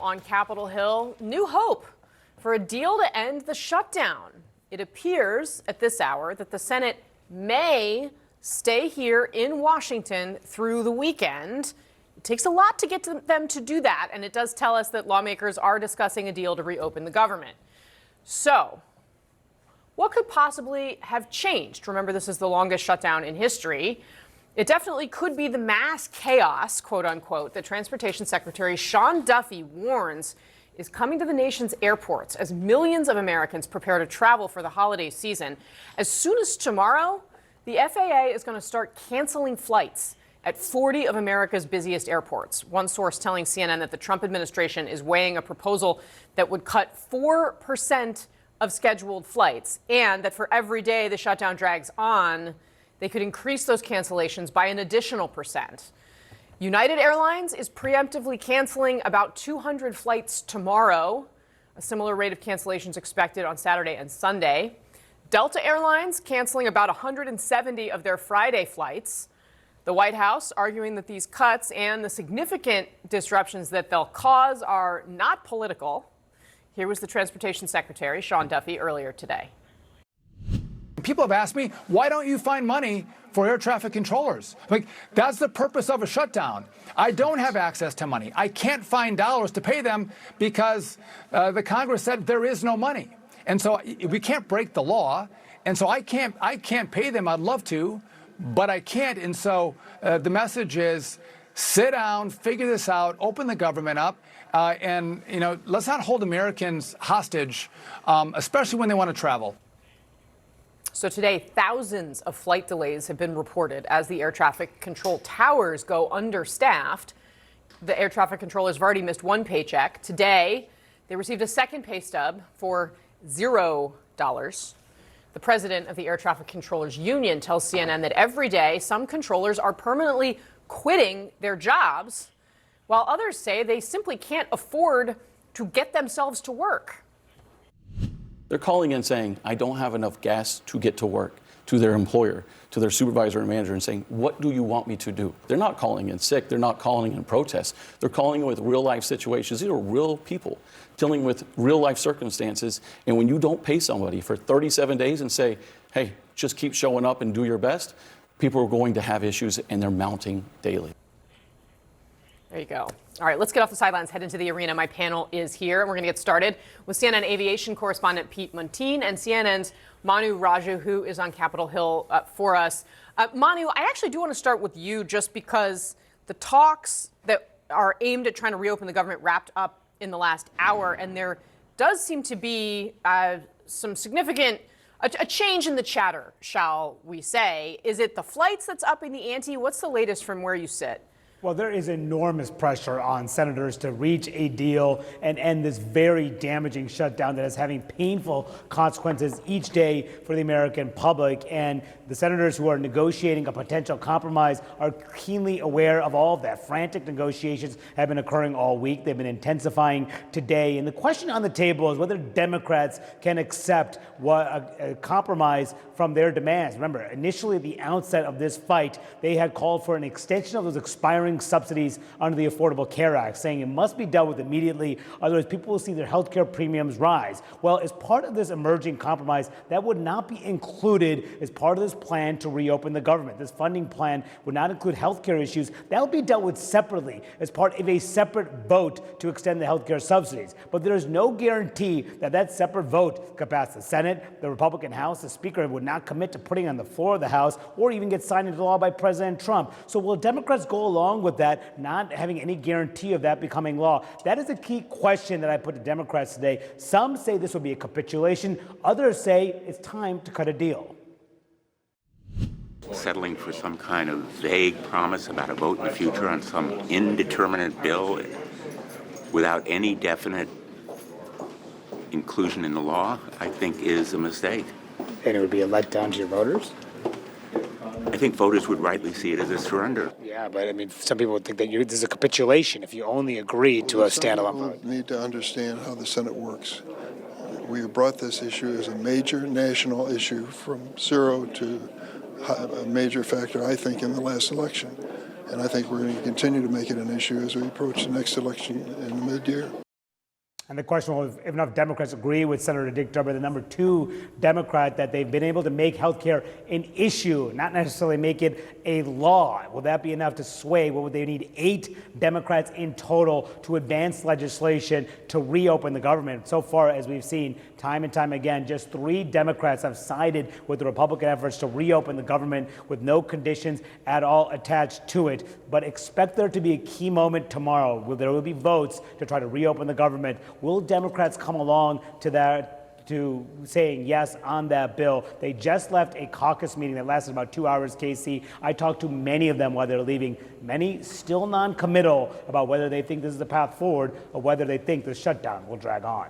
On Capitol Hill, new hope for a deal to end the shutdown. It appears at this hour that the Senate may stay here in Washington through the weekend. It takes a lot to get them to do that, and it does tell us that lawmakers are discussing a deal to reopen the government. So, what could possibly have changed? Remember, this is the longest shutdown in history. It definitely could be the mass chaos, quote unquote, that Transportation Secretary Sean Duffy warns is coming to the nation's airports as millions of Americans prepare to travel for the holiday season. As soon as tomorrow, the FAA is going to start canceling flights at 40 of America's busiest airports. One source telling CNN that the Trump administration is weighing a proposal that would cut 4% of scheduled flights, and that for every day the shutdown drags on, they could increase those cancellations by an additional percent. United Airlines is preemptively canceling about 200 flights tomorrow. A similar rate of cancellations expected on Saturday and Sunday. Delta Airlines canceling about 170 of their Friday flights. The White House arguing that these cuts and the significant disruptions that they'll cause are not political. Here was the Transportation Secretary, Sean Duffy, earlier today. People have asked me, why don't you find money for air traffic controllers? Like, that's the purpose of a shutdown. I don't have access to money. I can't find dollars to pay them because the Congress said there is no money. And so we can't break the law. And so I can't pay them. I'd love to, but I can't. And so the message is sit down, figure this out, open the government up. And, let's not hold Americans hostage, especially when they want to travel. So today, thousands of flight delays have been reported as the air traffic control towers go understaffed. The air traffic controllers have already missed one paycheck. Today, they received a second pay stub for $0. The president of the Air Traffic Controllers Union tells CNN that every day some controllers are permanently quitting their jobs, while others say they simply can't afford to get themselves to work. They're calling in saying, I don't have enough gas to get to work, to their employer, to their supervisor and manager, and saying, what do you want me to do? They're not calling in sick. They're not calling in protest. They're calling in with real life situations. These are real people dealing with real life circumstances. And when you don't pay somebody for 37 days and say, hey, just keep showing up and do your best, people are going to have issues, and they're mounting daily. There you go. All right, let's get off the sidelines, head into the arena. My panel is here, and we're going to get started with CNN aviation correspondent Pete Muntean and CNN's Manu Raju, who is on Capitol Hill for us. Manu, I actually do want to start with you just because the talks that are aimed at trying to reopen the government wrapped up in the last hour, and there does seem to be some significant a change in the chatter, shall we say. Is it the flights that's upping the ante? What's the latest from where you sit? Well, there is enormous pressure on senators to reach a deal and end this very damaging shutdown that is having painful consequences each day for the American public. And the senators who are negotiating a potential compromise are keenly aware of all of that. Frantic negotiations have been occurring all week. They've been intensifying today. And the question on the table is whether Democrats can accept a compromise from their demands. Remember, initially at the outset of this fight, they had called for an extension of those expiring subsidies under the Affordable Care Act, saying it must be dealt with immediately, otherwise people will see their health care premiums rise. Well, as part of this emerging compromise, that would not be included as part of this plan to reopen the government. This funding plan would not include health care issues. That will be dealt with separately as part of a separate vote to extend the health care subsidies. But there is no guarantee that that separate vote could pass the Senate, the Republican House. The Speaker would not commit to putting it on the floor of the House or even get signed into law by President Trump. So will Democrats go along with that, not having any guarantee of that becoming law? That is a key question that I put to Democrats today. Some say this will be a capitulation. Others say it's time to cut a deal. Settling for some kind of vague promise about a vote in the future on some indeterminate bill without any definite inclusion in the law, I think is a mistake. And it would be a letdown to your voters? I think voters would rightly see it as a surrender. Yeah, but I mean, some people would think that this is a capitulation if you only agree to a standalone vote. People need to understand how the Senate works. We brought this issue as a major national issue from zero to a major factor, I think, in the last election. And I think we're going to continue to make it an issue as we approach the next election in the mid-year. And the question was if enough Democrats agree with Senator Dick Durbin, the number 2 Democrat, that they've been able to make health care an issue, not necessarily make it a law. Will that be enough to sway? What would they need? 8 Democrats in total to advance legislation to reopen the government. So far, as we've seen time and time again, just 3 Democrats have sided with the Republican efforts to reopen the government with no conditions at all attached to it. But expect there to be a key moment tomorrow where there will be votes to try to reopen the government. Will Democrats come along to that, to saying yes on that bill? They just left a caucus meeting that lasted about 2 hours, Casey. I talked to many of them while they're leaving. Many still non-committal about whether they think this is the path forward or whether they think the shutdown will drag on.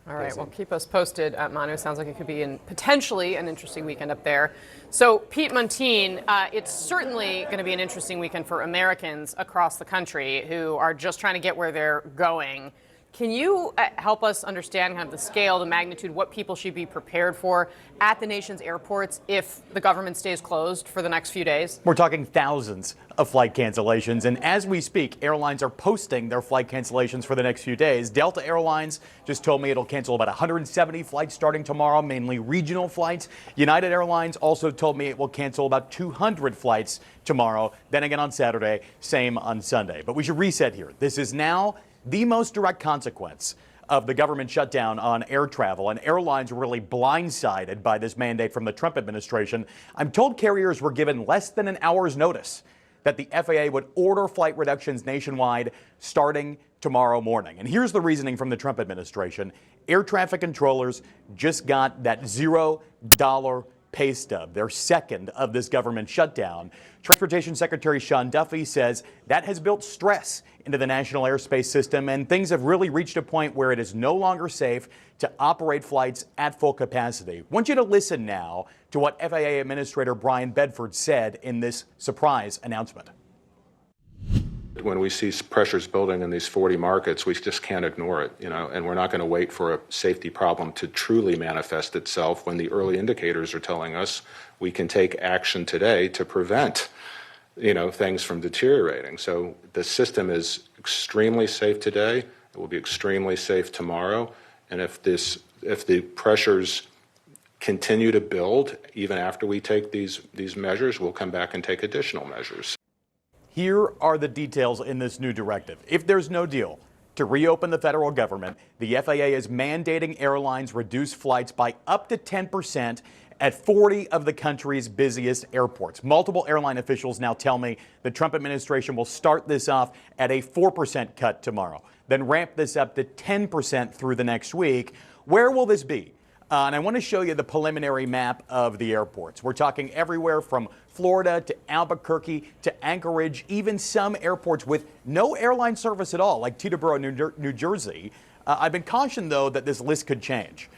All right, well, keep us posted, Manu. Sounds like it could be potentially an interesting weekend up there. So, Pete Muntean, it's certainly going to be an interesting weekend for Americans across the country who are just trying to get where they're going. Can you help us understand kind of the scale, the magnitude, what people should be prepared for at the nation's airports if the government stays closed for the next few days? We're talking thousands of flight cancellations. And as we speak, airlines are posting their flight cancellations for the next few days. Delta Airlines just told me it'll cancel about 170 flights starting tomorrow, mainly regional flights. United Airlines also told me it will cancel about 200 flights tomorrow. Then again on Saturday, same on Sunday. But we should reset here. This is now the most direct consequence of the government shutdown on air travel, and airlines were really blindsided by this mandate from the Trump administration. I'm told carriers were given less than an hour's notice that the FAA would order flight reductions nationwide starting tomorrow morning. And here's the reasoning from the Trump administration. Air traffic controllers just got that $0 pay stub, their second of this government shutdown. Transportation Secretary Sean Duffy says that has built stress into the national airspace system, and things have really reached a point where it is no longer safe to operate flights at full capacity. I want you to listen now to what FAA Administrator Brian Bedford said in this surprise announcement. When we see pressures building in these 40 markets, we just can't ignore it, and we're not going to wait for a safety problem to truly manifest itself when the early indicators are telling us we can take action today to prevent, things from deteriorating. So the system is extremely safe today. It will be extremely safe tomorrow. And if the pressures continue to build, even after we take these measures, we'll come back and take additional measures. Here are the details in this new directive. If there's no deal to reopen the federal government, the FAA is mandating airlines reduce flights by up to 10% at 40 of the country's busiest airports. Multiple airline officials now tell me the Trump administration will start this off at a 4% cut tomorrow, then ramp this up to 10% through the next week. Where will this be? And I want to show you the preliminary map of the airports. We're talking everywhere from Florida to Albuquerque to Anchorage, even some airports with no airline service at all, like Teterboro, New Jersey. I've been cautioned, though, that this list could change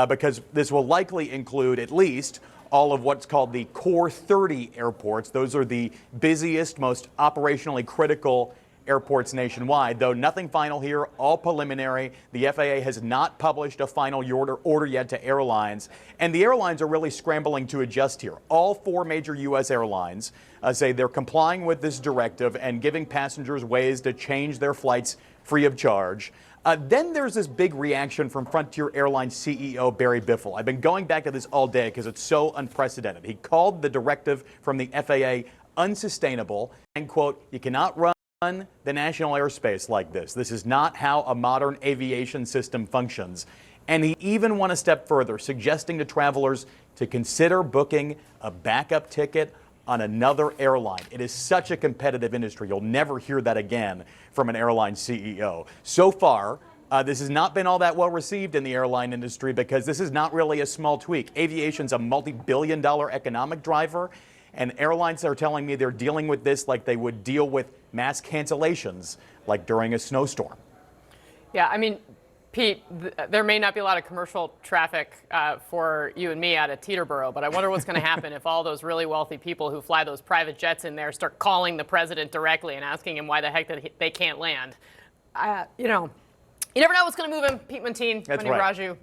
because this will likely include at least all of what's called the Core 30 airports. Those are the busiest, most operationally critical airports nationwide, though nothing final here, all preliminary. The FAA has not published a final order yet to airlines, and the airlines are really scrambling to adjust here. All 4 major U.S. airlines say they're complying with this directive and giving passengers ways to change their flights free of charge. Then there's this big reaction from Frontier Airlines CEO Barry Biffle. I've been going back to this all day because it's so unprecedented. He called the directive from the FAA unsustainable and, quote, "You cannot run the national airspace like this. This is not how a modern aviation system functions." And he even went a step further, suggesting to travelers to consider booking a backup ticket on another airline. It is such a competitive industry. You'll never hear that again from an airline CEO. So far, this has not been all that well received in the airline industry because this is not really a small tweak. Aviation's a multi-billion-dollar economic driver, and airlines are telling me they're dealing with this like they would deal with mass cancellations, like during a snowstorm. Yeah, I mean, Pete, there may not be a lot of commercial traffic for you and me out of Teterboro, but I wonder what's going to happen if all those really wealthy people who fly those private jets in there start calling the president directly and asking him why the heck they can't land. You never know what's going to move him. Pete Muntean, That's Manu right. Raju,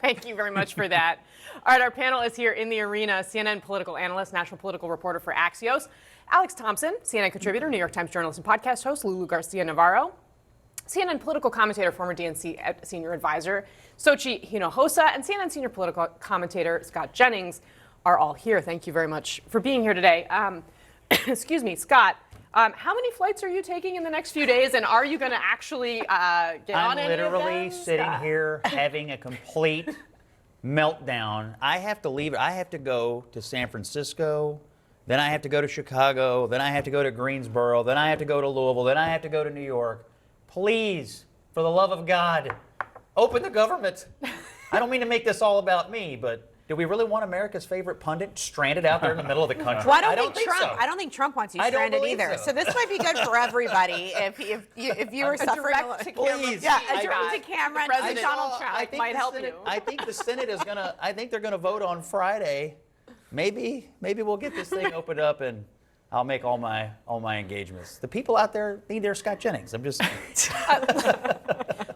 thank you very much for that. All right, our panel is here in the arena. CNN political analyst, national political reporter for Axios, Alex Thompson, CNN contributor, New York Times journalist and podcast host, Lulu Garcia Navarro, CNN political commentator, former DNC senior advisor Sochi Hinojosa, and CNN senior political commentator Scott Jennings are all here. Thank you very much for being here today. Excuse me, Scott. How many flights are you taking in the next few days, and are you going to actually get on any of them? I'm literally sitting here having a complete meltdown. I have to leave. I have to go to San Francisco, then I have to go to Chicago, then I have to go to Greensboro, then I have to go to Louisville, then I have to go to New York. Please, for the love of God, open the government. I don't mean to make this all about me, but do we really want America's favorite pundit stranded out there in the middle of the country? Well, I don't think Trump. so. I don't think Trump wants you I don't stranded believe either. so. So this might be good for everybody if you were suffering. Please. Yeah, a direct to camera. President Donald Trump might help Senate, you. I think the Senate is gonna. I think they're gonna vote on Friday. Maybe we'll get this thing opened up and I'll make all my engagements. The people out there need their Scott Jennings. I'm just saying.